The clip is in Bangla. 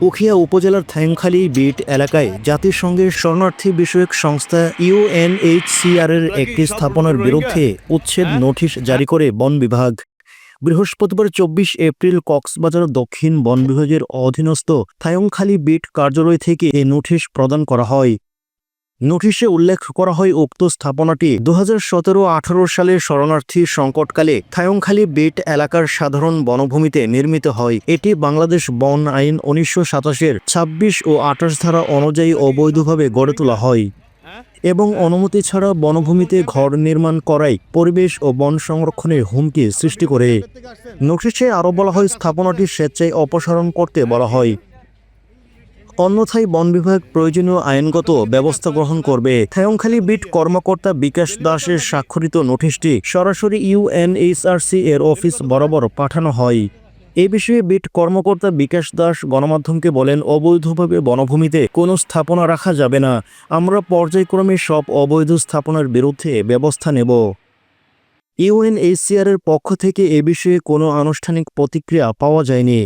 উখিয়া উপজেলার থাইংখালী বিট এলাকায় জাতিসংঘের শরণার্থী বিষয়ক সংস্থা ইউএনএইচসিআর-এর একটি স্থাপনার বিরুদ্ধে উচ্ছেদ নোটিশ জারি করে বন বিভাগ। বৃহস্পতিবার ২৪ এপ্রিল কক্সবাজার দক্ষিণ বন বিভাগের অধীনস্থ থাইংখালী বিট কার্যালয় থেকে এ নোটিশ প্রদান করা হয়। নোটিশে উল্লেখ করা হয় উক্ত স্থাপনাটি ২০১৭-১৮ সালের শরণার্থী সংকটকালে থাইংখালী বিট এলাকার সাধারণ বনভূমিতে নির্মিত হয়। এটি বাংলাদেশ বন আইন ১৯৮৭-এর ২৬ ও ২৮ ধারা অনুযায়ী অবৈধভাবে গড়ে তোলা হয় এবং অনুমতি ছাড়া বনভূমিতে ঘর নির্মাণ করায় পরিবেশ ও বন সংরক্ষণের হুমকি সৃষ্টি করে। নোটিশে আরও বলা হয়, স্থাপনাটি স্বেচ্ছায় অপসারণ করতে বলা হয়, অন্যথায় বন বিভাগ প্রয়োজনীয় আইনগত ব্যবস্থা গ্রহণ করবে। থাইংখালী বিট কর্মকর্তা বিকাশ দাসের স্বাক্ষরিত নোটিশটি সরাসরি ইউএনএইচসিআর এর অফিস বরাবর পাঠানো হয়। এ বিষয়ে বিট কর্মকর্তা বিকাশ দাস গণমাধ্যমকে বলেন, অবৈধভাবে বনভূমিতে কোনো স্থাপনা রাখা যাবে না। আমরা পর্যায়ক্রমে সব অবৈধ স্থাপনার বিরুদ্ধে ব্যবস্থা নেব। ইউএনএইচসিআর এর পক্ষ থেকে এ বিষয়ে কোনো আনুষ্ঠানিক প্রতিক্রিয়া পাওয়া যায়নি।